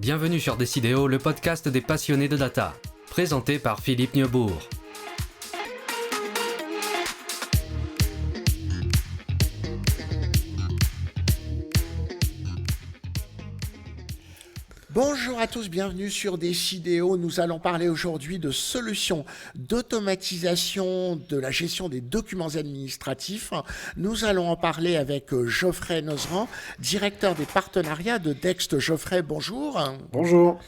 Bienvenue sur Décidéo, le podcast des passionnés de data, présenté par Philippe Neubourg. Bonjour à tous, bienvenue sur Décidéo. Nous allons parler aujourd'hui de solutions d'automatisation de la gestion des documents administratifs. Nous allons en parler avec Geoffrey Nozeran, directeur des partenariats de Dext. Geoffrey, bonjour. Bonjour.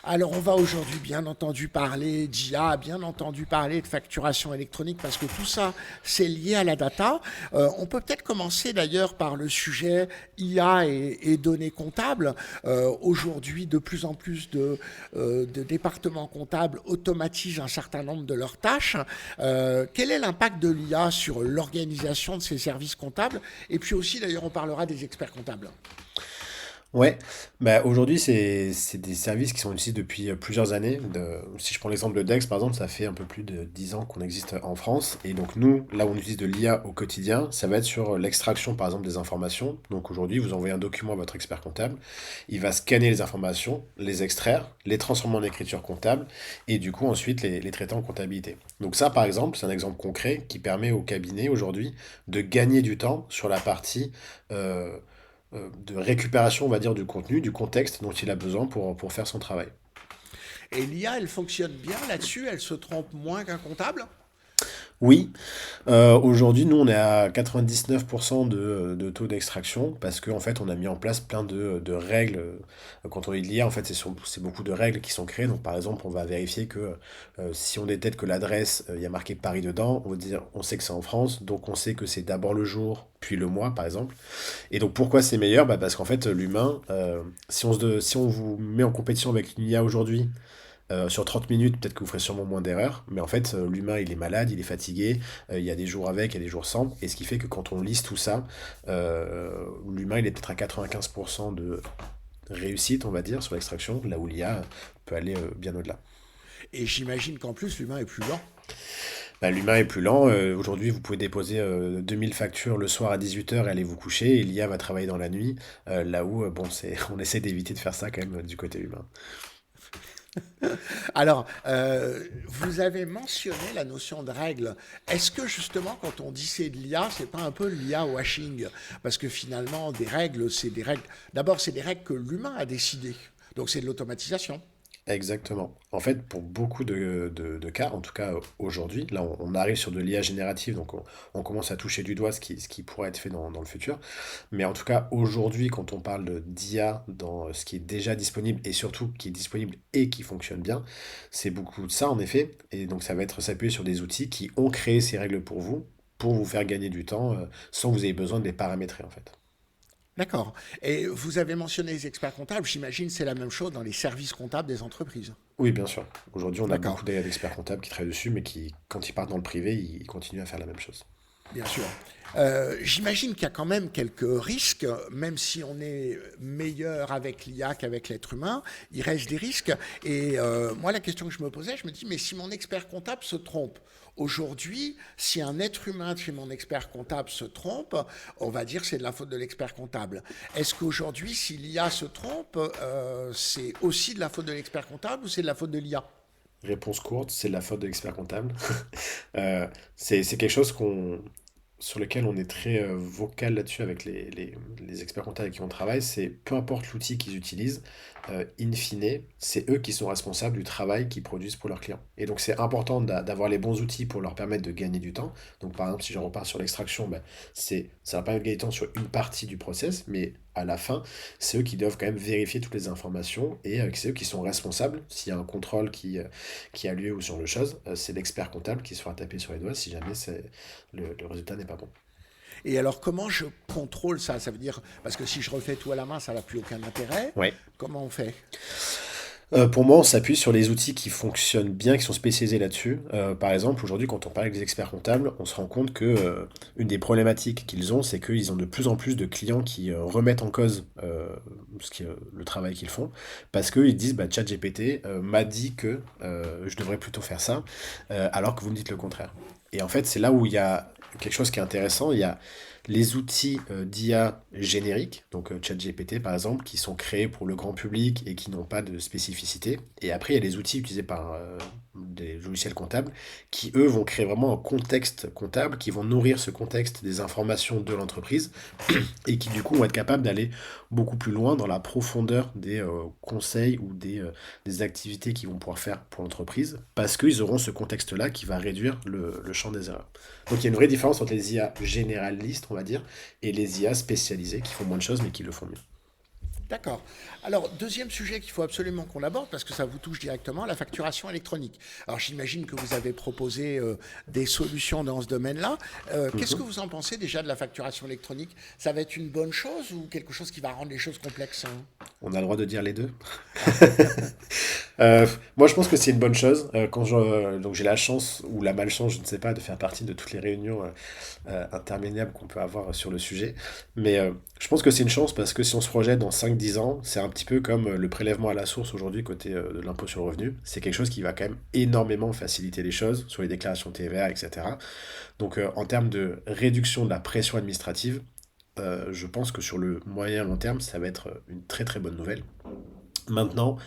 Alors on va aujourd'hui bien entendu parler d'IA, bien entendu parler de facturation électronique parce que tout ça c'est lié à la data. On peut peut-être commencer d'ailleurs par le sujet IA et données comptables. Aujourd'hui de plus en plus de départements comptables automatisent un certain nombre de leurs tâches. Quel est l'impact de l'IA sur l'organisation de ces services comptables? Et puis aussi d'ailleurs on parlera des experts comptables. Ouais, aujourd'hui c'est des services qui sont utilisés depuis plusieurs années. Si je prends l'exemple de Dex par exemple, ça fait un peu plus de 10 ans qu'on existe en France. Et donc nous, là où on utilise de l'IA au quotidien, ça va être sur l'extraction par exemple des informations. Donc aujourd'hui, vous envoyez un document à votre expert comptable, il va scanner les informations, les extraire, les transformer en écriture comptable et du coup ensuite les traiter en comptabilité. Donc ça par exemple, c'est un exemple concret qui permet au cabinet aujourd'hui de gagner du temps sur la partie de récupération, on va dire, du contenu, du contexte dont il a besoin pour faire son travail. Et l'IA, elle fonctionne bien là-dessus, elle se trompe moins qu'un comptable? Oui, aujourd'hui, nous, on est à 99% de taux d'extraction parce qu'en fait, on a mis en place plein de règles. Quand on dit de l'IA, en fait, c'est beaucoup de règles qui sont créées. Donc, par exemple, on va vérifier que si on détecte que l'adresse, il y a marqué Paris dedans, on va dire, on sait que c'est en France, donc on sait que c'est d'abord le jour, puis le mois, par exemple. Et donc, pourquoi c'est meilleur? Parce qu'en fait, l'humain, si on vous met en compétition avec une IA aujourd'hui, sur 30 minutes, peut-être que vous ferez sûrement moins d'erreurs, mais en fait, l'humain, il est malade, il est fatigué, il y a des jours avec, il y a des jours sans, et ce qui fait que quand on liste tout ça, l'humain, il est peut-être à 95% de réussite, on va dire, sur l'extraction, là où l'IA peut aller bien au-delà. Et j'imagine qu'en plus, l'humain est plus lent. L'humain est plus lent. Aujourd'hui, vous pouvez déposer 2000 factures le soir à 18 h et aller vous coucher, et l'IA va travailler dans la nuit, là où, on essaie d'éviter de faire ça quand même du côté humain. Alors, vous avez mentionné la notion de règle. Est-ce que justement, quand on dit c'est de l'IA, c'est pas un peu l'IA washing? Parce que finalement, des règles, c'est des règles. D'abord, c'est des règles que l'humain a décidées. Donc, c'est de l'automatisation. Exactement. En fait, pour beaucoup de cas, en tout cas aujourd'hui, là on arrive sur de l'IA générative, donc on commence à toucher du doigt ce qui pourrait être fait dans le futur. Mais en tout cas, aujourd'hui, quand on parle d'IA dans ce qui est déjà disponible et surtout qui est disponible et qui fonctionne bien, c'est beaucoup de ça en effet. Et donc ça va être s'appuyer sur des outils qui ont créé ces règles pour vous faire gagner du temps sans que vous ayez besoin de les paramétrer en fait. D'accord. Et vous avez mentionné les experts comptables. J'imagine que c'est la même chose dans les services comptables des entreprises. Oui, bien sûr. Aujourd'hui, on a D'accord. beaucoup d'experts comptables qui travaillent dessus, mais qui, quand ils partent dans le privé, ils continuent à faire la même chose. Bien sûr. J'imagine qu'il y a quand même quelques risques, même si on est meilleur avec l'IA qu'avec l'être humain, il reste des risques. Et moi, la question que je me posais, je me dis, mais si mon expert comptable se trompe, aujourd'hui, si un être humain de chez mon expert comptable se trompe, on va dire que c'est de la faute de l'expert comptable. Est-ce qu'aujourd'hui, si l'IA se trompe, c'est aussi de la faute de l'expert comptable ou c'est de la faute de l'IA? Réponse courte, c'est de la faute de l'expert comptable. C'est quelque chose sur lequel on est très vocal là-dessus avec les experts comptables avec qui on travaille. C'est peu importe l'outil qu'ils utilisent, in fine, c'est eux qui sont responsables du travail qu'ils produisent pour leurs clients. Et donc c'est important d'avoir les bons outils pour leur permettre de gagner du temps. Donc par exemple, si je repars sur l'extraction, ça va permettre de gagner du temps sur une partie du process, mais à la fin, c'est eux qui doivent quand même vérifier toutes les informations et c'est eux qui sont responsables. S'il y a un contrôle qui a lieu ou sur le chose, c'est l'expert comptable qui se fera taper sur les doigts si jamais le résultat n'est pas bon. Et alors, comment je contrôle ça? Ça veut dire, parce que si je refais tout à la main, ça n'a plus aucun intérêt. Ouais. Comment on fait? Pour moi, on s'appuie sur les outils qui fonctionnent bien, qui sont spécialisés là-dessus. Par exemple, aujourd'hui, quand on parle avec des experts comptables, on se rend compte que une des problématiques qu'ils ont, c'est qu'ils ont de plus en plus de clients qui remettent en cause le travail qu'ils font, parce qu'ils disent, ChatGPT m'a dit que je devrais plutôt faire ça, alors que vous me dites le contraire. Et en fait, c'est là où il y a quelque chose qui est intéressant. les outils d'IA génériques, donc ChatGPT par exemple, qui sont créés pour le grand public et qui n'ont pas de spécificité. Et après, il y a les outils utilisés par des logiciels comptables qui, eux, vont créer vraiment un contexte comptable, qui vont nourrir ce contexte des informations de l'entreprise et qui, du coup, vont être capables d'aller beaucoup plus loin dans la profondeur des conseils ou des activités qu'ils vont pouvoir faire pour l'entreprise parce qu'ils auront ce contexte-là qui va réduire le champ des erreurs. Donc il y a une vraie différence entre les IA généralistes, on va dire, et les IA spécialisées qui font moins de choses mais qui le font mieux. D'accord. Alors, deuxième sujet qu'il faut absolument qu'on aborde, parce que ça vous touche directement, la facturation électronique. Alors, j'imagine que vous avez proposé des solutions dans ce domaine-là. Qu'est-ce que Mhm. vous en pensez déjà de la facturation électronique? Ça va être une bonne chose ou quelque chose qui va rendre les choses complexes, hein? On a le droit de dire les deux. Moi, je pense que c'est une bonne chose. Donc, j'ai la chance ou la malchance, je ne sais pas, de faire partie de toutes les réunions interminables qu'on peut avoir sur le sujet. Mais je pense que c'est une chance parce que si on se projette dans 5 10 ans, c'est un petit peu comme le prélèvement à la source aujourd'hui côté de l'impôt sur le revenu. C'est quelque chose qui va quand même énormément faciliter les choses sur les déclarations TVA, etc. Donc, en termes de réduction de la pression administrative, je pense que sur le moyen long terme, ça va être une très très bonne nouvelle. Maintenant,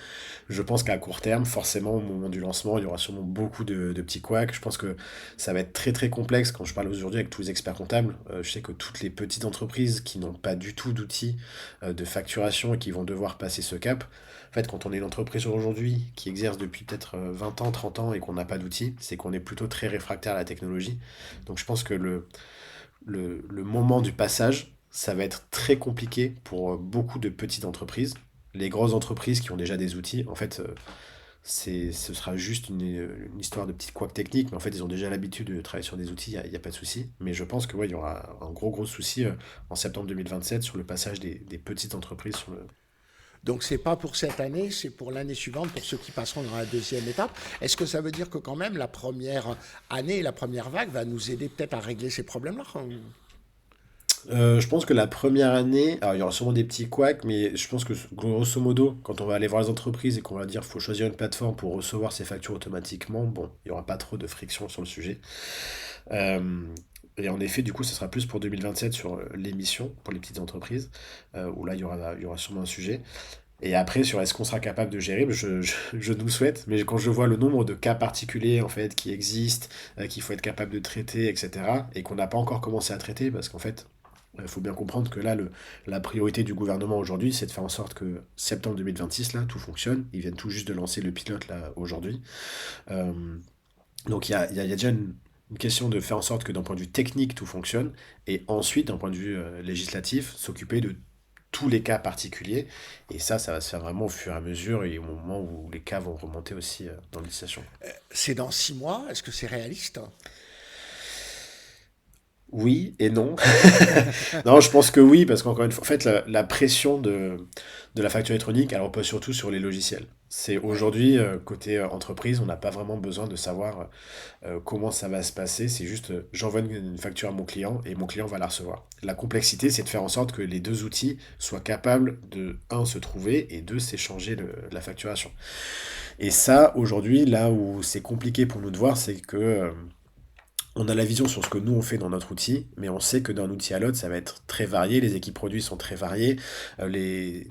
je pense qu'à court terme, forcément, au moment du lancement, il y aura sûrement beaucoup de petits couacs. Je pense que ça va être très très complexe quand je parle aujourd'hui avec tous les experts comptables. Je sais que toutes les petites entreprises qui n'ont pas du tout d'outils de facturation et qui vont devoir passer ce cap. En fait, quand on est une entreprise aujourd'hui qui exerce depuis peut-être 20 ans, 30 ans et qu'on n'a pas d'outils, c'est qu'on est plutôt très réfractaire à la technologie. Donc je pense que le moment du passage, ça va être très compliqué pour beaucoup de petites entreprises. Les grosses entreprises qui ont déjà des outils, en fait, ce sera juste une histoire de petites couacs techniques, mais en fait, ils ont déjà l'habitude de travailler sur des outils, il n'y a pas de souci. Mais je pense que ouais, il y aura un gros souci en septembre 2027 sur le passage des petites entreprises sur le... Donc, c'est pas pour cette année, c'est pour l'année suivante, pour ceux qui passeront dans la deuxième étape. Est-ce que ça veut dire que quand même la première année, la première vague va nous aider peut-être à régler ces problèmes-là? Je pense que la première année, alors il y aura sûrement des petits couacs, mais je pense que grosso modo, quand on va aller voir les entreprises et qu'on va dire faut choisir une plateforme pour recevoir ses factures automatiquement, bon, il n'y aura pas trop de friction sur le sujet. Euh, et en effet, du coup, ce sera plus pour 2027 sur l'émission pour les petites entreprises, où là, il y aura sûrement un sujet. Et après, sur est-ce qu'on sera capable de gérer, je nous le souhaite, mais quand je vois le nombre de cas particuliers en fait qui existent, qu'il faut être capable de traiter, etc., et qu'on n'a pas encore commencé à traiter, parce qu'en fait, il faut bien comprendre que là, la priorité du gouvernement aujourd'hui, c'est de faire en sorte que septembre 2026, là, tout fonctionne. Ils viennent tout juste de lancer le pilote, là, aujourd'hui. Euh, donc il y a déjà une question de faire en sorte que d'un point de vue technique, tout fonctionne, et ensuite, d'un point de vue législatif, s'occuper de tous les cas particuliers. Et ça va se faire vraiment au fur et à mesure et au moment où les cas vont remonter aussi dans la législation. C'est dans 6 mois. Est-ce que c'est réaliste? Oui et non. Non, je pense que oui, parce qu'encore une fois, en fait, la pression de la facture électronique, elle repose surtout sur les logiciels. C'est Ouais. aujourd'hui, côté entreprise, on n'a pas vraiment besoin de savoir comment ça va se passer. C'est juste, j'envoie une facture à mon client et mon client va la recevoir. La complexité, c'est de faire en sorte que les deux outils soient capables de, un, se trouver et deux, s'échanger la facturation. Et ça, aujourd'hui, là où c'est compliqué pour nous de voir, c'est que on a la vision sur ce que nous on fait dans notre outil, mais on sait que d'un outil à l'autre, ça va être très varié. Les équipes produits sont très variées, les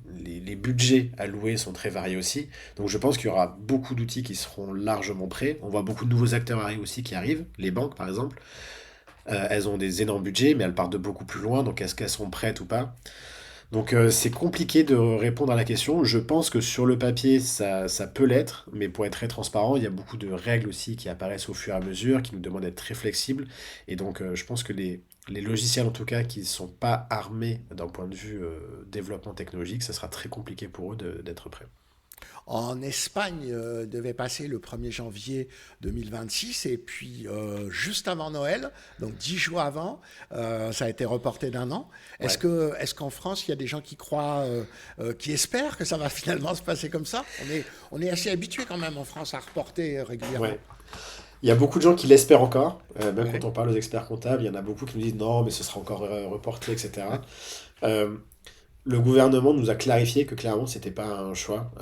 budgets alloués sont très variés aussi. Donc je pense qu'il y aura beaucoup d'outils qui seront largement prêts. On voit beaucoup de nouveaux acteurs arriver aussi qui arrivent, les banques par exemple. Elles ont des énormes budgets, mais elles partent de beaucoup plus loin. Donc est-ce qu'elles sont prêtes ou pas? Donc c'est compliqué de répondre à la question. Je pense que sur le papier, ça peut l'être, mais pour être très transparent, il y a beaucoup de règles aussi qui apparaissent au fur et à mesure, qui nous demandent d'être très flexibles. Et donc je pense que les logiciels, en tout cas, qui ne sont pas armés d'un point de vue développement technologique, ça sera très compliqué pour eux d'être prêts. En Espagne, devait passer le 1er janvier 2026 et puis juste avant Noël, donc 10 jours avant, ça a été reporté d'un an. Ouais. Est-ce qu'en France, il y a des gens qui croient, qui espèrent que ça va finalement se passer comme ça? On est assez habitué quand même en France à reporter régulièrement. Ouais. Il y a beaucoup de gens qui l'espèrent encore, même quand Ouais. on parle aux experts comptables, il y en a beaucoup qui nous disent non, mais ce sera encore reporté, etc. Euh, Le gouvernement nous a clarifié que clairement, c'était pas un choix.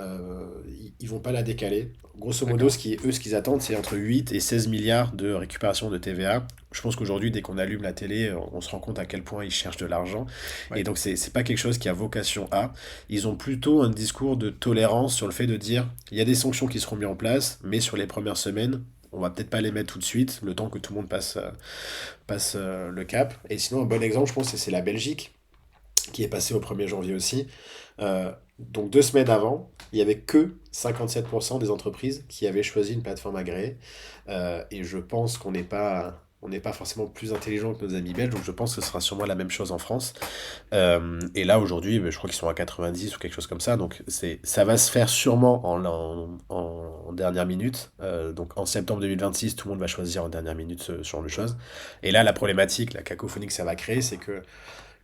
Ils vont pas la décaler. Grosso modo, D'accord. ce qu'ils attendent, c'est entre 8 et 16 milliards de récupération de TVA. Je pense qu'aujourd'hui, dès qu'on allume la télé, on se rend compte à quel point ils cherchent de l'argent. Et Ouais. donc, c'est pas quelque chose qui a vocation à. Ils ont plutôt un discours de tolérance sur le fait de dire, il y a des sanctions qui seront mises en place, mais sur les premières semaines, on va peut-être pas les mettre tout de suite, le temps que tout le monde passe le cap. Et sinon, un bon exemple, je pense, c'est la Belgique qui est passé au 1er janvier aussi. Donc 2 semaines avant, il n'y avait que 57% des entreprises qui avaient choisi une plateforme agréée. Et je pense qu'on n'est pas forcément plus intelligent que nos amis belges, donc je pense que ce sera sûrement la même chose en France. Et là, aujourd'hui, je crois qu'ils sont à 90 ou quelque chose comme ça, donc ça va se faire sûrement en dernière minute. Donc en septembre 2026, tout le monde va choisir en dernière minute ce genre de choses. Et là, la problématique, la cacophonie que ça va créer, c'est que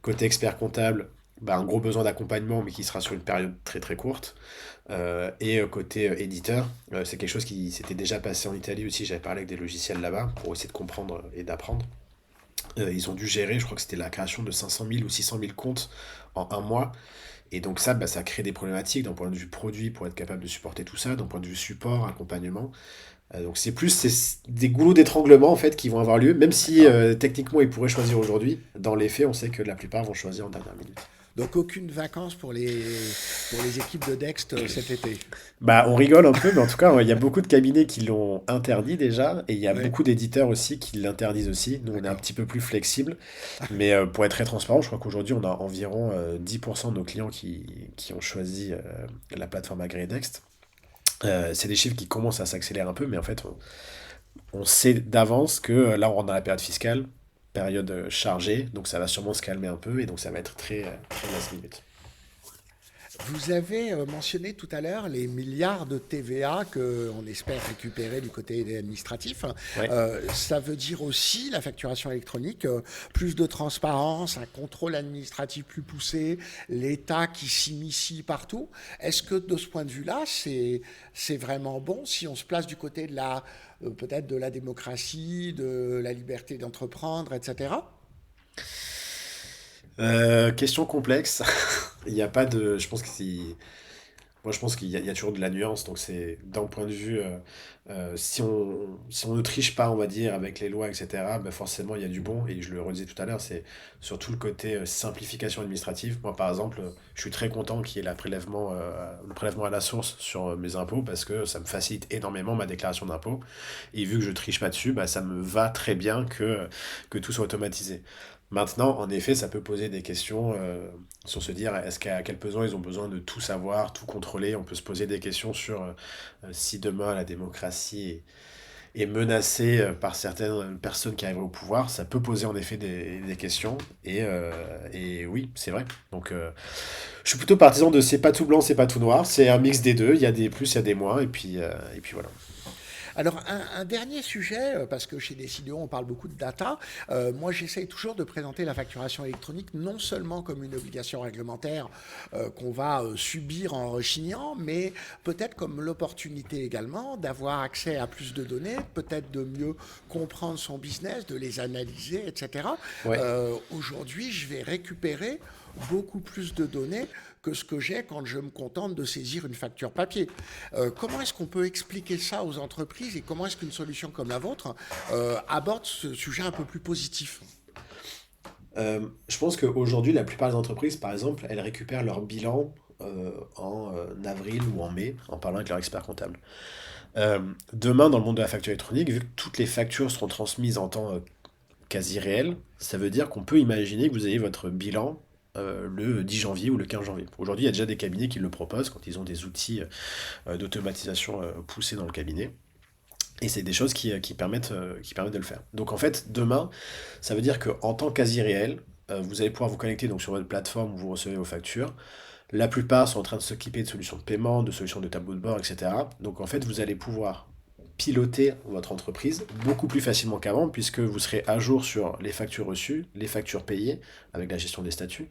côté expert comptable, bah, un gros besoin d'accompagnement, mais qui sera sur une période très très courte. Et côté éditeur, c'est quelque chose qui s'était déjà passé en Italie aussi. J'avais parlé avec des logiciels là-bas pour essayer de comprendre et d'apprendre. Ils ont dû gérer, je crois que c'était la création de 500 000 ou 600 000 comptes en un mois. Et donc ça, bah, ça crée des problématiques d'un point de vue produit pour être capable de supporter tout ça, d'un point de vue support, accompagnement. Donc c'est des goulots d'étranglement en fait qui vont avoir lieu, même si D'accord. techniquement ils pourraient choisir aujourd'hui. Dans les faits, on sait que la plupart vont choisir en dernière minute. Donc aucune vacances pour les équipes de Dext cet été. Bah, on rigole un peu, mais en tout cas, il y a beaucoup de cabinets qui l'ont interdit déjà, et il y a Oui, beaucoup d'éditeurs aussi qui l'interdisent aussi. Nous, on est un d'accord. petit peu plus flexible, mais pour être très transparent, je crois qu'aujourd'hui, on a environ 10% de nos clients qui ont choisi la plateforme agréée Next. C'est des chiffres qui commencent à s'accélérer un peu, mais en fait, on sait d'avance que là, on rentre dans la période fiscale, période chargée, donc ça va sûrement se calmer un peu, et donc ça va être très, très last minute. Vous avez mentionné tout à l'heure les milliards de TVA qu'on espère récupérer du côté administratif. Ouais. Ça veut dire aussi la facturation électronique, plus de transparence, un contrôle administratif plus poussé, l'État qui s'initie partout. Est-ce que de ce point de vue-là, c'est vraiment bon si on se place du côté de la peut-être de la démocratie, de la liberté d'entreprendre, etc. Question complexe. Il n'y a pas de. Je pense que si. Moi, je pense qu'il y a toujours de la nuance. Donc, c'est d'un point de vue. Si on ne triche pas, on va dire, avec les lois, etc., bah forcément, il y a du bon. Et je le redisais tout à l'heure, c'est surtout le côté simplification administrative. Moi, par exemple, je suis très content qu'il y ait le prélèvement à la source sur mes impôts parce que ça me facilite énormément ma déclaration d'impôt. Et vu que je triche pas dessus, bah, ça me va très bien que tout soit automatisé. Maintenant, en effet, ça peut poser des questions sur se dire est-ce qu'à quel besoin ils ont besoin de tout savoir, tout contrôler. On peut se poser des questions sur si demain la démocratie est menacée par certaines personnes qui arriveraient au pouvoir. Ça peut poser en effet des questions. Et oui, c'est vrai. Donc, je suis plutôt partisan de c'est pas tout blanc, c'est pas tout noir. C'est un mix des deux. Il y a des plus, il y a des moins. Et puis voilà. Alors, un dernier sujet, parce que chez Décidéo, on parle beaucoup de data. Moi, j'essaye toujours de présenter la facturation électronique non seulement comme une obligation réglementaire qu'on va subir en rechignant, mais peut-être comme l'opportunité également d'avoir accès à plus de données, peut-être de mieux comprendre son business, de les analyser, etc. Ouais. Aujourd'hui, je vais récupérer beaucoup plus de données que ce que j'ai quand je me contente de saisir une facture papier. Comment est-ce qu'on peut expliquer ça aux entreprises et comment est-ce qu'une solution comme la vôtre aborde ce sujet un peu plus positif? Je pense qu'aujourd'hui, la plupart des entreprises, par exemple, elles récupèrent leur bilan en avril ou en mai, en parlant avec leur expert comptable. Demain, dans le monde de la facture électronique, vu que toutes les factures seront transmises en temps quasi réel, ça veut dire qu'on peut imaginer que vous ayez votre bilan le 10 janvier ou le 15 janvier. Aujourd'hui, il y a déjà des cabinets qui le proposent quand ils ont des outils d'automatisation poussés dans le cabinet. Et c'est des choses qui permettent de le faire. Donc en fait, demain, ça veut dire qu'en temps quasi réel, vous allez pouvoir vous connecter donc, sur votre plateforme où vous recevez vos factures. La plupart sont en train de s'équiper de solutions de paiement, de solutions de tableau de bord, etc. Donc en fait, vous allez pouvoir piloter votre entreprise beaucoup plus facilement qu'avant, puisque vous serez à jour sur les factures reçues, les factures payées, avec la gestion des statuts.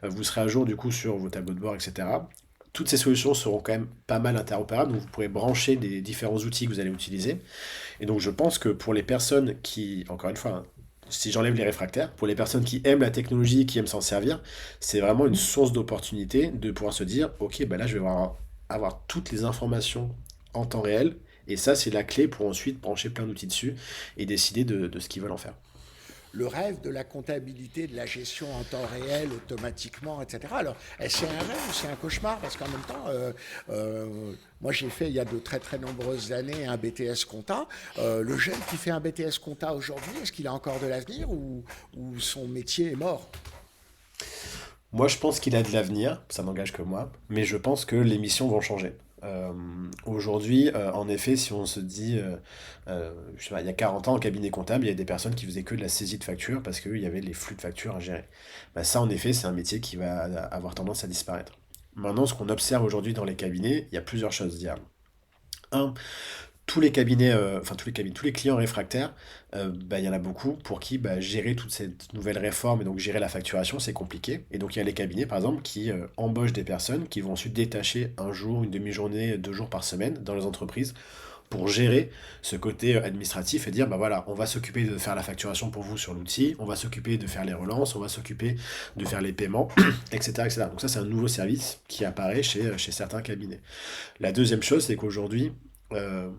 Vous serez à jour du coup sur vos tableaux de bord, etc. Toutes ces solutions seront quand même pas mal interopérables, donc vous pourrez brancher des différents outils que vous allez utiliser. Et donc je pense que pour les personnes qui, encore une fois, hein, si j'enlève les réfractaires, pour les personnes qui aiment la technologie, qui aiment s'en servir, c'est vraiment une source d'opportunité de pouvoir se dire, ok, bah là je vais avoir toutes les informations en temps réel, et ça c'est la clé pour ensuite brancher plein d'outils dessus et décider de ce qu'ils veulent en faire. Le rêve de la comptabilité, de la gestion en temps réel, automatiquement, etc. Alors, c'est un rêve ou c'est un cauchemar? Parce qu'en même temps, moi j'ai fait il y a de très très nombreuses années un BTS compta. Le jeune qui fait un BTS compta aujourd'hui, est-ce qu'il a encore de l'avenir ou son métier est mort? Moi, je pense qu'il a de l'avenir, ça n'engage que moi, mais je pense que les missions vont changer. Euh, Aujourd'hui, en effet, si on se dit, je sais pas, il y a 40 ans, en cabinet comptable, il y avait des personnes qui faisaient que de la saisie de factures parce qu'il y avait les flux de factures à gérer. Bah, ça, en effet, c'est un métier qui va avoir tendance à disparaître. Maintenant, ce qu'on observe aujourd'hui dans les cabinets, il y a plusieurs choses. Il y a un, tous les cabinets, tous les clients réfractaires, bah, il y en a beaucoup pour qui bah, gérer toute cette nouvelle réforme et donc gérer la facturation, c'est compliqué. Et donc il y a les cabinets, par exemple, qui embauchent des personnes qui vont ensuite détacher un jour, une demi-journée, 2 jours par semaine dans les entreprises pour gérer ce côté administratif et dire, bah voilà, on va s'occuper de faire la facturation pour vous sur l'outil, on va s'occuper de faire les relances, on va s'occuper de faire les paiements, etc., etc. Donc ça, c'est un nouveau service qui apparaît chez certains cabinets. La deuxième chose, c'est qu'aujourd'hui, euh,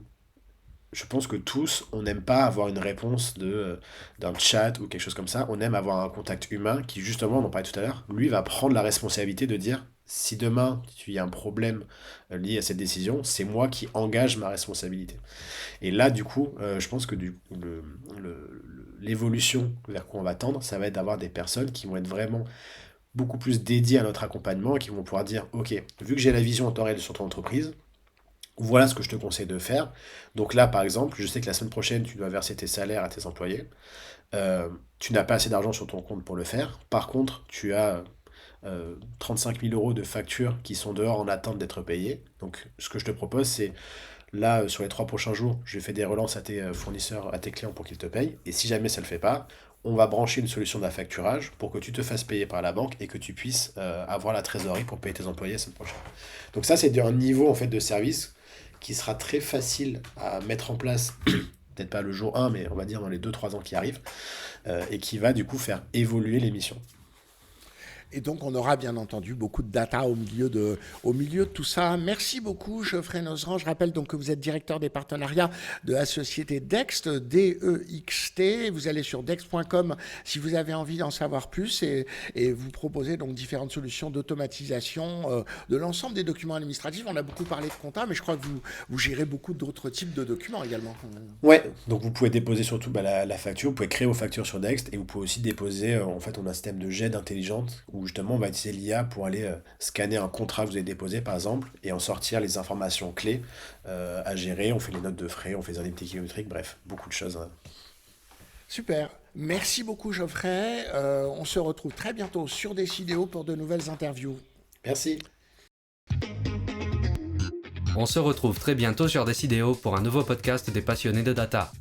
je pense que tous, on n'aime pas avoir une réponse d'un chat ou quelque chose comme ça. On aime avoir un contact humain qui, justement, on en parlait tout à l'heure, lui va prendre la responsabilité de dire, si demain il y a un problème lié à cette décision, c'est moi qui engage ma responsabilité. Et là, du coup, je pense que l'évolution vers quoi on va tendre, ça va être d'avoir des personnes qui vont être vraiment beaucoup plus dédiées à notre accompagnement et qui vont pouvoir dire, ok, vu que j'ai la vision en temps réel sur ton entreprise, voilà ce que je te conseille de faire. Donc là, par exemple, je sais que la semaine prochaine, tu dois verser tes salaires à tes employés. Tu n'as pas assez d'argent sur ton compte pour le faire. Par contre, tu as 35 000 euros de factures qui sont dehors en attente d'être payées. Donc, ce que je te propose, c'est là, sur les 3 prochains jours, je fais des relances à tes fournisseurs, à tes clients pour qu'ils te payent. Et si jamais ça ne le fait pas, on va brancher une solution d'affacturage pour que tu te fasses payer par la banque et que tu puisses avoir la trésorerie pour payer tes employés la semaine prochaine. Donc ça, c'est un niveau en fait de service qui sera très facile à mettre en place, peut-être pas le jour 1, mais on va dire dans les 2 3 ans qui arrivent, et qui va du coup faire évoluer les missions. Et donc, on aura bien entendu beaucoup de data au milieu de tout ça. Merci beaucoup, Geoffrey Nozeran. Je rappelle donc que vous êtes directeur des partenariats de la société Dext, D-E-X-T. Vous allez sur dext.com si vous avez envie d'en savoir plus et vous proposez donc différentes solutions d'automatisation de l'ensemble des documents administratifs. On a beaucoup parlé de compta, mais je crois que vous gérez beaucoup d'autres types de documents également. Ouais, donc vous pouvez déposer surtout bah, la facture, vous pouvez créer vos factures sur Dext et vous pouvez aussi déposer, en fait on a un système de jet intelligente où justement on va utiliser l'IA pour aller scanner un contrat que vous avez déposé par exemple et en sortir les informations clés à gérer, on fait les notes de frais, on fait les indemnités kilométriques, bref, beaucoup de choses, hein. Super. Merci beaucoup, Geoffrey. On se retrouve très bientôt sur Décidéo pour de nouvelles interviews. Merci. On se retrouve très bientôt sur Décidéo pour un nouveau podcast des passionnés de data.